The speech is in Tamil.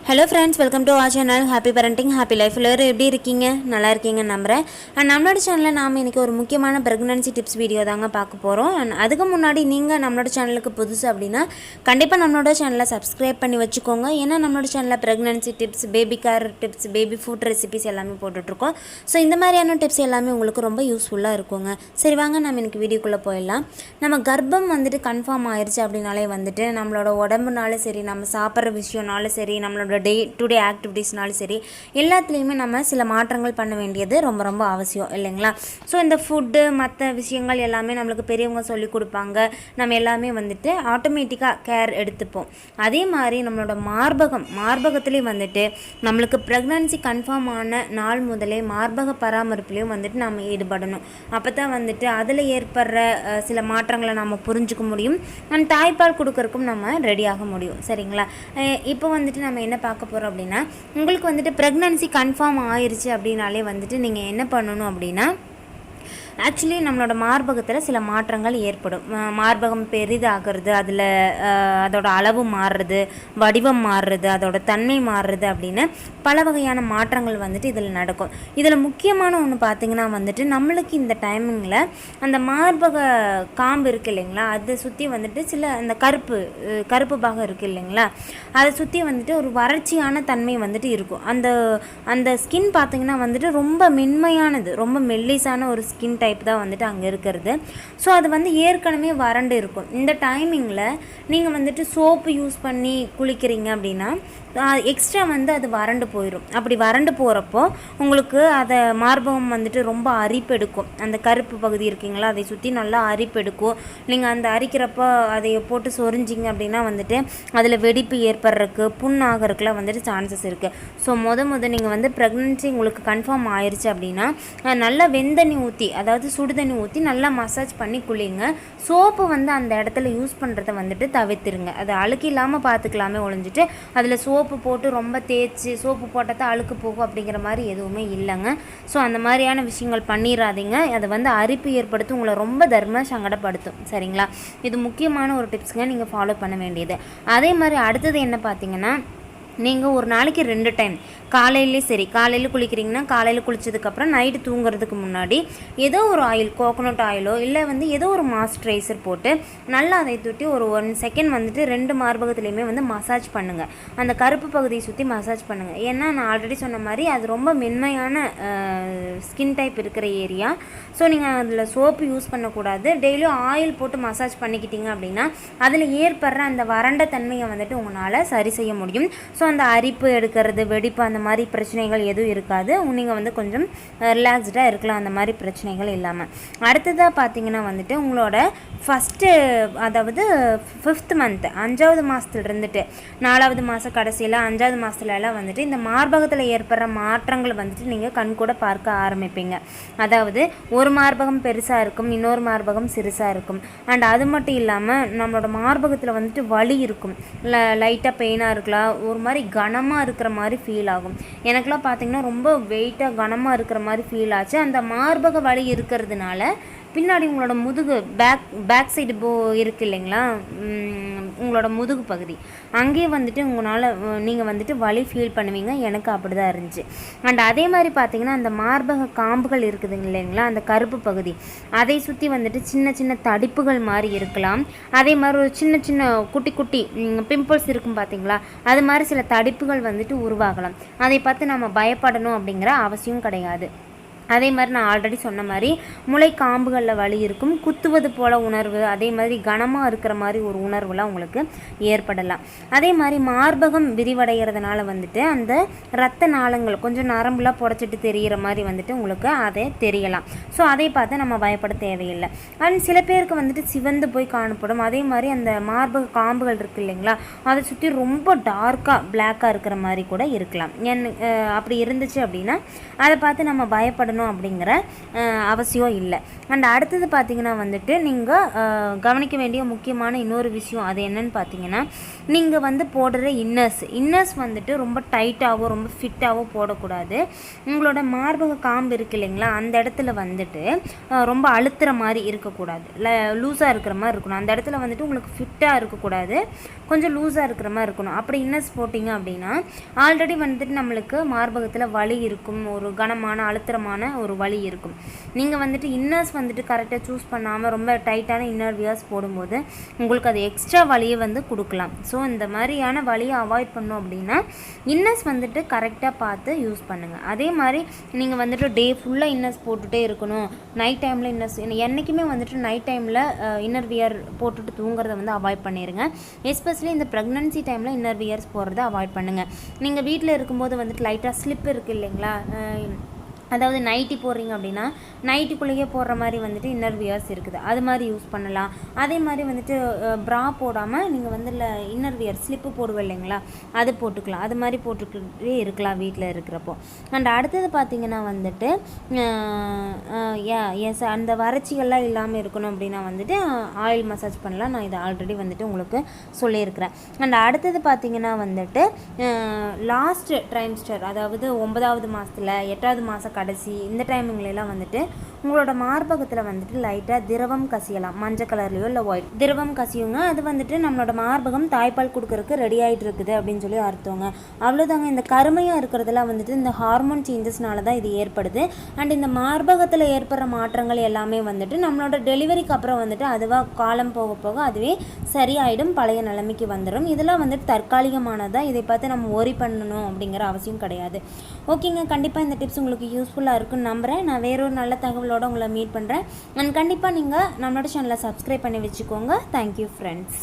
Hello friends, welcome to R channel. Happy parenting, happy life. எல்லோரும் எப்படி இருக்கீங்க? நல்லா இருக்கீங்கன்னு நம்புகிறேன். அண்ட் நம்மளோட சேனலில் நாம் இன்றைக்கி ஒரு முக்கியமான ப்ரெக்னன்சி டிப்ஸ் வீடியோ தாங்க பார்க்க போகிறோம். அண்ட் அதுக்கு முன்னாடி நீங்கள் நம்மளோட சேனலுக்கு புதுசு அப்படின்னா கண்டிப்பாக நம்மளோட சேனலை சப்ஸ்கிரைப் பண்ணி வச்சுக்கோங்க. ஏன்னா நம்மளோட சேனலில் pregnancy tips, baby care tips, baby food recipes எல்லாமே போட்டுட்ருக்கோம். ஸோ இந்த மாதிரியான டிப்ஸ் எல்லாமே உங்களுக்கு ரொம்ப யூஸ்ஃபுல்லாக இருக்குங்க. சரி வாங்க நம்ம இன்றைக்கி வீடியோக்குள்ளே போயிடலாம். நம்ம கர்ப்பம் கன்ஃபார்ம் ஆயிடுச்சு அப்படின்னாலே நம்மளோட உடம்புனாலும் சரி, நம்ம சாப்பிட்ற விஷயம்னாலும் சரி, நம்மளோட டே டு டே ஆக்டிவிட்டீஸ்னாலும் சரி, எல்லாத்துலேயுமே நம்ம சில மாற்றங்கள் பண்ண வேண்டியது ரொம்ப ரொம்ப அவசியம் இல்லைங்களா? ஸோ இந்த ஃபுட்டு மற்ற விஷயங்கள் எல்லாமே நம்மளுக்கு பெரியவங்க சொல்லி கொடுப்பாங்க. நம்ம எல்லாமே ஆட்டோமேட்டிக்காக கேர் எடுத்துப்போம். அதே மாதிரி நம்மளோட மார்பகத்துலேயும் நம்மளுக்கு ப்ரெக்னன்சி கன்ஃபார்ம் ஆன நாள் முதலே மார்பக பராமரிப்புலேயும் நம்ம ஈடுபடணும். அப்போ தான் அதில் ஏற்படுற சில மாற்றங்களை நம்ம புரிஞ்சுக்க முடியும். அண்ட் தாய்ப்பால் கொடுக்கறக்கும் நம்ம ரெடியாக முடியும். சரிங்களா? இப்போ நம்ம என்ன பார்க்க போகிறோம் அப்படின்னா, உங்களுக்கு ப்ரெக்னன்சி கன்ஃபார்ம் ஆயிடுச்சு அப்படின்னாலே நீங்கள் என்ன பண்ணணும் அப்படின்னா, ஆக்சுவலி நம்மளோட மார்பகத்தில் சில மாற்றங்கள் ஏற்படும். மார்பகம் பெரிதாகிறது, அதில் அதோட அளவு மாறுறது, வடிவம் மாறுறது, அதோட தன்மை மாறுறது அப்படின்னு பல வகையான மாற்றங்கள் இதில் நடக்கும். இதில் முக்கியமான ஒன்று பார்த்திங்கன்னா நம்மளுக்கு இந்த டைமிங்கில் அந்த மார்பக காம்பு இருக்குது இல்லைங்களா, அதை சுற்றி சில அந்த கருப்பு பாகம் இருக்குது இல்லைங்களா, அதை சுற்றி ஒரு வறட்சியான தன்மை இருக்கும். அந்த ஸ்கின் பார்த்திங்கன்னா ரொம்ப மென்மையானது, ரொம்ப மெல்லிஸான ஒரு ஸ்கின் டைப் தான் அங்கே இருக்கிறது. ஸோ அது ஏற்கனவே வறண்டு இருக்கும். இந்த டைமிங்கில் நீங்கள் சோப்பு யூஸ் பண்ணி குளிக்கிறீங்க அப்படின்னா எக்ஸ்ட்ரா அது வறண்டு போயிடும். அப்படி வறண்டு போகிறப்போ உங்களுக்கு அதை மார்பகம் ரொம்ப அரிப்பெடுக்கும். அந்த கருப்பு பகுதி இருக்கீங்களா, அதை சுற்றி நல்லா அரிப்பெடுக்கும். நீங்கள் அந்த அரிக்கிறப்போ அதை போட்டு சொரிஞ்சிங்க அப்படின்னா அதில் வெடிப்பு ஏற்படுறதுக்கு, புண்ணாகிறதுக்குலாம் சான்சஸ் இருக்குது. ஸோ நீங்கள் ப்ரெக்னன்சி உங்களுக்கு கன்ஃபார்ம் ஆயிடுச்சு அப்படின்னா நல்லா வெந்தண்ணி ஊற்றி, அதாவது சுடுதண்ணி ஊற்றி நல்லா மசாஜ் பண்ணி குளிங்க. சோப்பு அந்த இடத்துல யூஸ் பண்ணுறதை தவிர்த்துருங்க. அது அழுக்கு இல்லாமல் பார்த்துக்கலாமே ஒழிஞ்சிட்டு அதில் சோப்பு போட்டு ரொம்ப தேய்ச்சி சோப்பு போட்டால் தான் அழுக்கு போகும் அப்படிங்கிற மாதிரி எதுவுமே இல்லைங்க. ஸோ அந்த மாதிரியான விஷயங்கள் பண்ணிடாதீங்க. அது அரிப்பு ஏற்படுத்தும், உங்களை ரொம்ப சங்கடப்படுத்தும். சரிங்களா? இது முக்கியமான ஒரு டிப்ஸுங்க, நீங்கள் ஃபாலோ பண்ண வேண்டியது. அதே மாதிரி அடுத்தது என்ன பார்த்தீங்கன்னா, நீங்கள் ஒரு நாளைக்கு 2 டைம், காலையிலே சரி, காலையில் குளிக்கிறீங்கன்னா காலையில் குளித்ததுக்கப்புறம் நைட்டு தூங்குறதுக்கு முன்னாடி ஏதோ ஒரு ஆயில், கோகோனட் ஆயிலோ இல்லை ஏதோ ஒரு மாய்ஸ்சரைசர் போட்டு நல்லா அதை தூட்டி ஒரு 1 செகண்ட் 2 மார்பகத்துலேயுமே மசாஜ் பண்ணுங்கள். அந்த கருப்பு பகுதியை சுற்றி மசாஜ் பண்ணுங்கள். ஏன்னா நான் ஆல்ரெடி சொன்ன மாதிரி அது ரொம்ப மென்மையான ஸ்கின் டைப் இருக்கிற ஏரியா. ஸோ நீங்கள் அதில் சோப்பு யூஸ் பண்ணக்கூடாது. டெய்லியும் ஆயில் போட்டு மசாஜ் பண்ணிக்கிட்டீங்க அப்படின்னா அதில் ஏற்படுற அந்த வறண்ட தன்மையை உங்களால் சரி செய்ய முடியும். ஸோ அந்த அரிப்பு எடுக்கிறது, வெடிப்பு, அந்த மாதிரி பிரச்சனைகள் எதுவும் இருக்காது. நீங்கள் கொஞ்சம் ரிலாக்ஸ்டாக இருக்கலாம் அந்த மாதிரி பிரச்சனைகள் இல்லாமல். அடுத்ததாக பார்த்தீங்கன்னா உங்களோட ஃபஸ்ட்டு, அதாவது 5th மந்த், 5வது மாதத்துல இருந்துட்டு 4வது மாதம் கடைசியில் 5வது மாதத்துலலாம் இந்த மார்பகத்தில் ஏற்படுற மாற்றங்கள் நீங்கள் கண் கூட பார்க்க ஆரம்பிப்பீங்க. அதாவது ஒரு மார்பகம் பெருசாக இருக்கும், இன்னொரு மார்பகம் சிறுசாக இருக்கும். அண்ட் அது மட்டும் இல்லாமல் நம்மளோட மார்பகத்தில் வலி இருக்கும், லைட்டாக பெயினாக இருக்கலாம், ஒரு மாதிரி கனமாக இருக்கிற மாதிரி ஃபீல் ஆகும். எனக்குலாம் பார்த்திங்கன்னா ரொம்ப வெயிட்டாக கனமாக இருக்கிற மாதிரி ஃபீல் ஆச்சு. அந்த மார்பக வலி இருக்கிறதுனால பின்னாடி உங்களோட முதுகு பேக் சைடு இருக்குது இல்லைங்களா, உங்களோட முதுகு பகுதி, அங்கேயே உங்களால் நீங்கள் வலி ஃபீல் பண்ணுவீங்க. எனக்கு அப்படி தான் இருந்துச்சு. அண்ட் அதே மாதிரி பார்த்திங்கன்னா அந்த மார்பக காம்புகள் இருக்குது இல்லைங்களா, அந்த கருப்பு பகுதி, அதை சுற்றி சின்ன சின்ன தடிப்புகள் மாதிரி இருக்கலாம். அதே மாதிரி ஒரு சின்ன சின்ன குட்டி குட்டி பிம்பிள்ஸ் இருக்கும் பார்த்திங்களா, அது மாதிரி சில தடிப்புகள் உருவாகலாம். அதை பார்த்து நம்ம பயப்படணும் அப்படிங்கிற அவசியம் கிடையாது. அதே மாதிரி நான் ஆல்ரெடி சொன்ன மாதிரி முளை காம்புகளில் வலி இருக்கும், குத்துவது போல் உணர்வு, அதே மாதிரி கனமாக இருக்கிற மாதிரி ஒரு உணர்வுலாம் உங்களுக்கு ஏற்படலாம். அதே மாதிரி மார்பகம் விரிவடைகிறதுனால அந்த இரத்த நாளங்கள் கொஞ்சம் நரம்புலாம் புடச்சிட்டு தெரிகிற மாதிரி உங்களுக்கு அதை தெரியலாம். ஸோ அதை பார்த்து நம்ம பயப்பட தேவையில்லை. அண்ட் சில பேருக்கு சிவந்து போய் காணப்படும். அதே மாதிரி அந்த மார்பக காம்புகள் இருக்குது இல்லைங்களா, அதை சுற்றி ரொம்ப டார்க்காக பிளாக்காக இருக்கிற மாதிரி கூட இருக்கலாம். அப்படி இருந்துச்சு அப்படின்னா அதை பார்த்து நம்ம பயப்படணும் போடணும் அப்படிங்கிற அவசியம் இல்லை. அண்ட் அடுத்தது பார்த்திங்கன்னா வந்துட்டு நீங்கள் கவனிக்க வேண்டிய முக்கியமான இன்னொரு விஷயம் அது என்னன்னு பார்த்தீங்கன்னா, நீங்கள் வந்து போடுற இன்னர்ஸ் வந்துட்டு ரொம்ப டைட்டாகவோ ரொம்ப ஃபிட்டாகவோ போடக்கூடாது. உங்களோட மார்பக காம்பு இருக்குது இல்லைங்களா, அந்த இடத்துல வந்துட்டு ரொம்ப அழுத்துற மாதிரி இருக்கக்கூடாது, லூஸாக இருக்கிற மாதிரி இருக்கணும். அந்த இடத்துல வந்துட்டு உங்களுக்கு ஃபிட்டாக இருக்கக்கூடாது, கொஞ்சம் லூஸாக இருக்கிற மாதிரி இருக்கணும். அப்படி இன்னர்ஸ் போட்டிங்க அப்படின்னா ஆல்ரெடி வந்துட்டு நம்மளுக்கு மார்பகத்தில் வலி இருக்கும், ஒரு கனமான அழுத்தமான ஒரு வலி இருக்கும். நீங்கள் வந்துட்டு இன்னர்ஸ் வந்துட்டு கரெக்டாக சூஸ் பண்ணாமல் ரொம்ப டைட்டான இன்னர் வியர்ஸ் போடும்போது உங்களுக்கு அது எக்ஸ்ட்ரா வலியை வந்து கொடுக்கலாம். ஸோ இந்த மாதிரியான வலியை அவாய்ட் பண்ணோம் அப்படின்னா இன்னர்ஸ் வந்துட்டு கரெக்டாக பார்த்து யூஸ் பண்ணுங்கள். அதே மாதிரி நீங்கள் வந்துட்டு டே ஃபுல்லாக இன்னர்ஸ் போட்டுகிட்டே இருக்கணும், நைட் டைமில் இன்னர்ஸ் என்றைக்குமே வந்துட்டு நைட் டைமில் இன்னர் வியர் போட்டுட்டு தூங்குறத வந்து அவாய்ட் பண்ணிடுங்க. எஸ்பெஷலி இந்த ப்ரெக்னன்சி டைமில் இன்னர் வியர்ஸ் போடுறத அவாய்ட் பண்ணுங்கள். நீங்கள் வீட்டில் இருக்கும்போது வந்துட்டு லைட்டாக ஸ்லிப் இருக்குது இல்லைங்களா, அதாவது நைட்டி போடுறீங்க அப்படின்னா நைட்டுக்குள்ளேயே போடுற மாதிரி வந்துட்டு இன்னர் வியர்ஸ் இருக்குது, அது மாதிரி யூஸ் பண்ணலாம். அதே மாதிரி வந்துட்டு ப்ரா போடாமல் நீங்கள் வந்து இன்னர் வியர் ஸ்லிப்பு போடுவோம் இல்லைங்களா, அது போட்டுக்கலாம். அது மாதிரி போட்டுக்கிட்டே இருக்கலாம் வீட்டில் இருக்கிறப்போ. அண்ட் அடுத்தது பார்த்திங்கன்னா வந்துட்டு எஸ் அந்த வறட்சிகள்லாம் இல்லாமல் இருக்கணும் அப்படின்னா வந்துட்டு ஆயில் மசாஜ் பண்ணலாம். நான் இதை ஆல்ரெடி வந்துட்டு உங்களுக்கு சொல்லியிருக்கிறேன். அண்ட் அடுத்தது பார்த்திங்கன்னா வந்துட்டு லாஸ்ட் ட்ரைம்ஸ்டர், அதாவது 9வது மாதத்தில் 8வது மாதம் கடைசி இந்த டைமிங்லாம் வந்துட்டு உங்களோட மார்பகத்தில் வந்துட்டு லைட்டாக திரவம் கசியலாம், மஞ்சள் கலர்லையோ இல்லை ஒயிட் திரவம் கசியுங்க. அது வந்துட்டு நம்மளோட மார்பகம் தாய்ப்பால் கொடுக்கறதுக்கு ரெடி ஆகிட்டு இருக்குது அப்படின்னு சொல்லி அர்த்தங்க. அவ்வளோதாங்க. இந்த கருமையாக இருக்கிறதுலாம் வந்துட்டு இந்த ஹார்மோன் சேஞ்சஸ்னால தான் இது ஏற்படுது. அண்ட் இந்த மார்பகத்தில் ஏற்படுற மாற்றங்கள் எல்லாமே வந்துட்டு நம்மளோட டெலிவரிக்கு அப்புறம் வந்துட்டு அதுவாக காலம் போக போக அதுவே சரியாயிடும், பழைய நிலைமைக்கு வந்துடும். இதெல்லாம் வந்துட்டு தற்காலிகமானதாக, இதை பார்த்து நம்ம ஒரி பண்ணணும் அப்படிங்கிற அவசியம் கிடையாது. ஓகேங்க, கண்டிப்பாக இந்த டிப்ஸ் உங்களுக்கு யூஸ்ஃபுல்லாக இருக்குன்னு நம்புகிறேன். நான் வேறொரு நல்ல தகவலோடு உங்களை மீட் பண்ணுறேன். அண்ட் கண்டிப்பாக நீங்கள் நம்மளோட சேனலை சப்ஸ்கிரைப் பண்ணி வச்சுக்கோங்க. Thank you friends.